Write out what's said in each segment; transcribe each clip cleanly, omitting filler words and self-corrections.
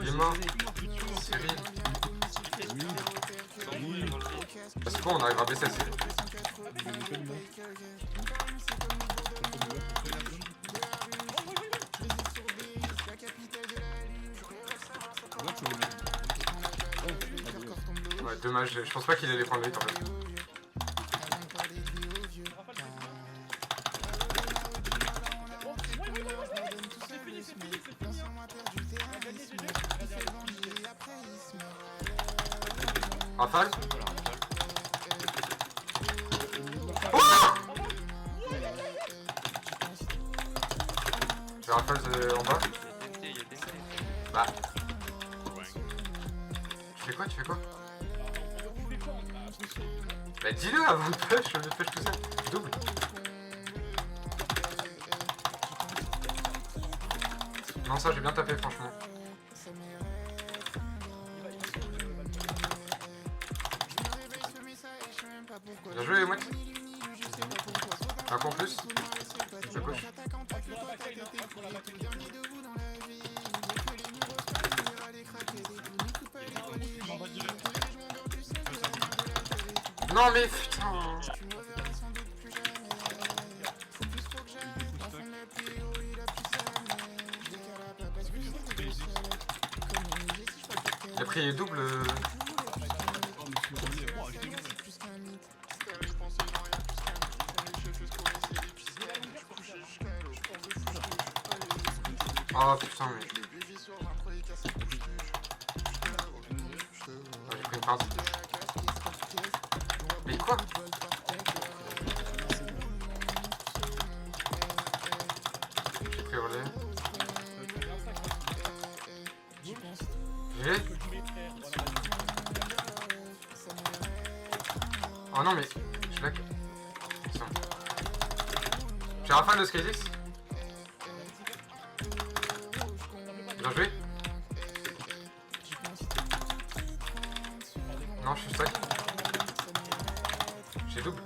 Il est mort. Cyril. C'est quoi, on a gravé ça, Cyril. Ouais, dommage, je pense pas qu'il allait prendre le hit en fait. Rafale. Oh, j'ai Rafale en bas. Bah. Tu fais quoi? Bah dis-le avant de push, je le push tout seul. Double. Non, ça j'ai bien tapé franchement. Bien joué, Mouette. Un coup en plus. Je gauche. Non mais putain. Il a pris double. Oh putain mais... Oh, j'ai pris une pince. Mais quoi? J'ai pris relais. J'ai... Oh non mais... Je lag. J'ai Rafale de Skydix. Bien joué. Non, je suis stack. J'ai double.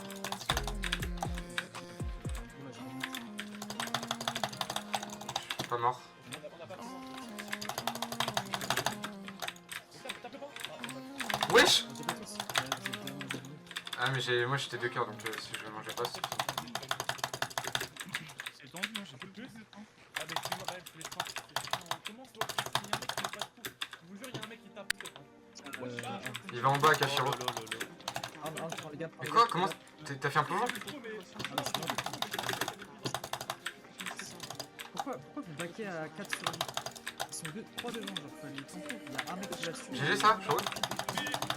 Je suis pas mort. Wesh. Ah mais moi j'étais 2 cœurs donc si je ne mangeais pas c'est... C'est tendu, hein, j'ai plus de temps. Ah mais c'est moi, les trois. Comment ça doit finir un mec qui met pas de coup? Je vous jure, il y a un mec qui tape. Il va en bas, Kashiro. Mais quoi? Comment? T'as fait un plongeon? Pourquoi vous baquez à 4 sur 10? Ils sont 3 devant, genre, il y a un mec qui va dessus. GG ça, chaud.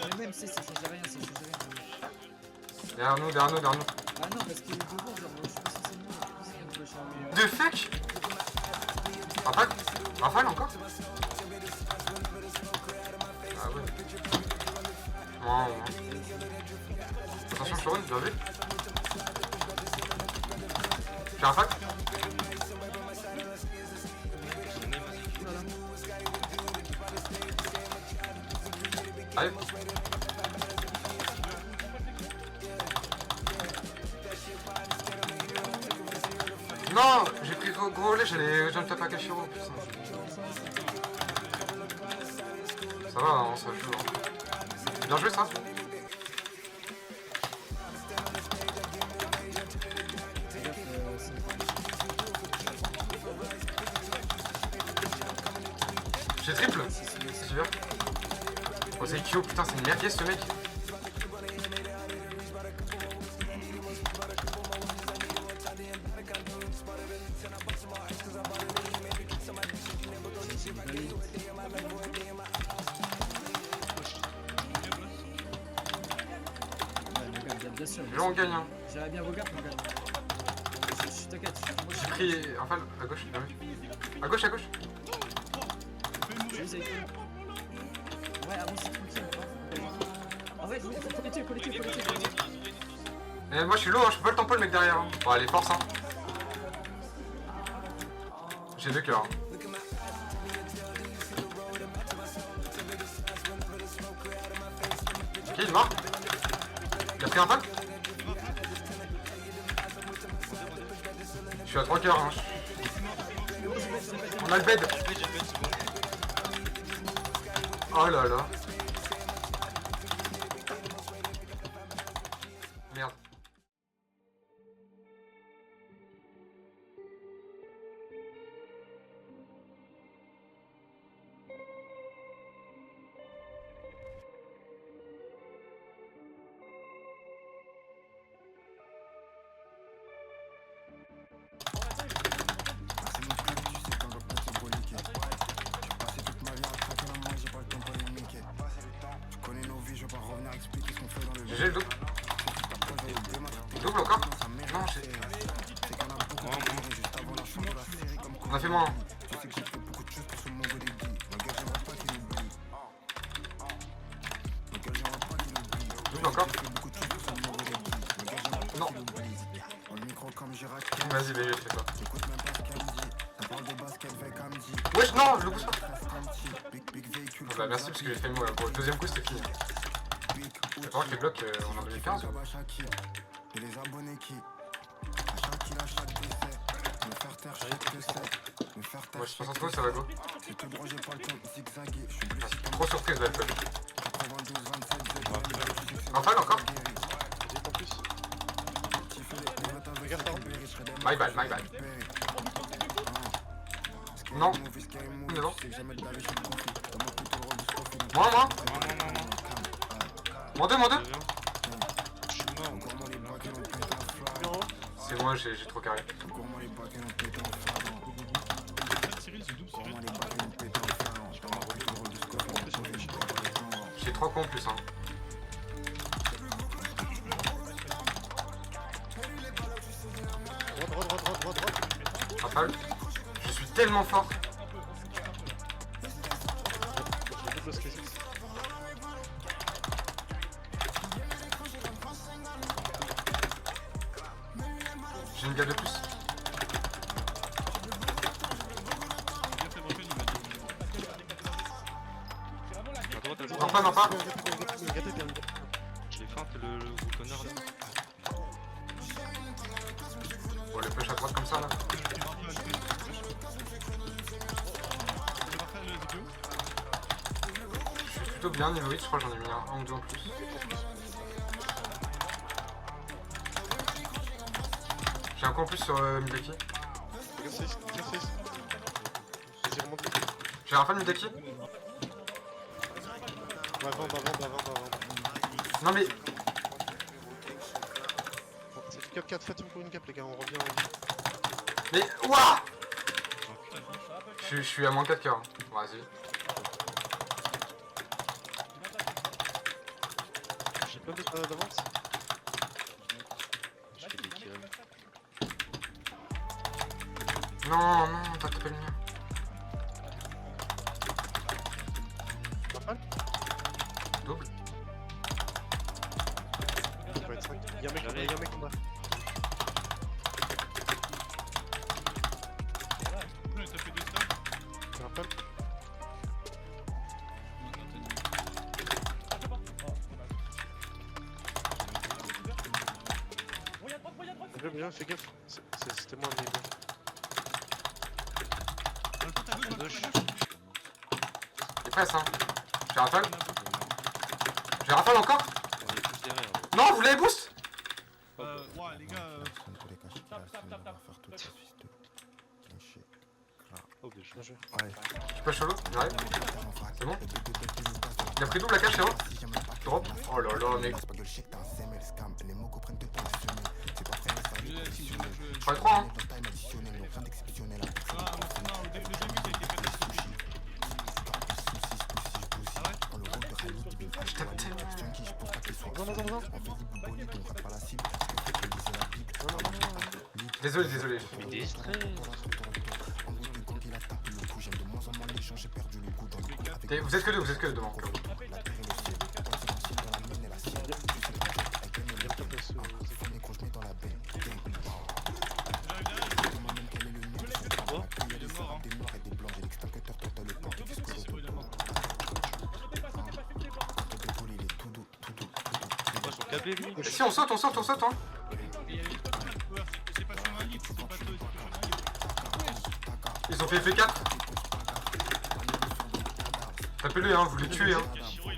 Mais même si ça change rien, ça change rien. Derrière nous. Ah non, parce qu'il est devant, genre, je suis pas censé mourir. De fuck? Rafale encore? Ah ouais. Non. Attention, Sharon, bien vu. J'ai Rafale. Allez. Non, j'ai pris gros relais, j'allais me taper à Kashiro, putain. Ça va, hein, ça joue. Hein. Bien joué ça. J'ai triple. C'est super. Oh c'est Kyo, putain c'est une merguez ce mec. Là on gagne hein. J'aimerais bien vos gars pour gagner. Je t'inquiète. J'ai pris Rafale à gauche, bien vu. À gauche. Ouais, avance tranquille. En vrai, faut les tuer. Et moi je suis low, hein, je peux pas le tempo le mec derrière. Hein. Bon allez, force hein. J'ai 2 cœurs. Hein. Vide, mort. Il a pris un pan. Je suis à 3 coeurs, hein. On a le bed. Oh là là. Merde. GG le double. Double encore? Non, j'ai... On a fait moins. Double encore? Non. Vas-y, BG, fais ça. Wesh, non, je le pousse pas. Bon, bah merci parce que j'ai fait moi. Pour le deuxième coup, c'était fini. C'est vrai que les blocs, on est en 2015. Moi, je pense en ce moment, ça va go. Ah, c'est trop surprise là, le peuple. Rafale encore? My bad, my bad. Non. Mais non. Moins. Moins 2. C'est moi, j'ai trop carré. J'ai 3 coups en plus, hein. Rafale. Je suis tellement fort. J'ai une gare de plus. Non pas. Je l'ai feinte le connard là. Bon, les flèches à droite comme ça là. Je suis plutôt bien niveau 8, je crois que j'en ai mis un ou deux en plus. J'ai un coup en plus sur Midaki. J'ai Rafale Midaki. Non mais... C'est du cap 4, faites pour une cap les gars, on revient. Mais... Ouah. Je suis à moins 4 coeurs. Vas-y. J'ai pas d'avance. Je fais des kills. Non, t'as tapé le mien. Double. Ça va être 5. Y'a un mec en bas. Rappel. Bien, fais gaffe. C'était moi, mais bon. Il est presse, hein. J'ai Rafale. J'ai Rafale encore. On est tous derrière. Non, vous l'avez boost. Ouais, les gars, tape. Oh, bien joué. Je peux solo, j'arrive. C'est bon. Il a pris double la cache, c'est bon. Drop. Oh là là, mec. Je crois 3, hein. Je tape tellement. Désolé. Mais distrait. Vous êtes que deux devant. Il a béni. Et si on saute hein. Il y avait pas de power, c'est pas sur un livre, c'est pas toi, c'est pas sur un livre. Ils ont fait F4. Tapez-le hein, vous les tuez hein. Kashiro,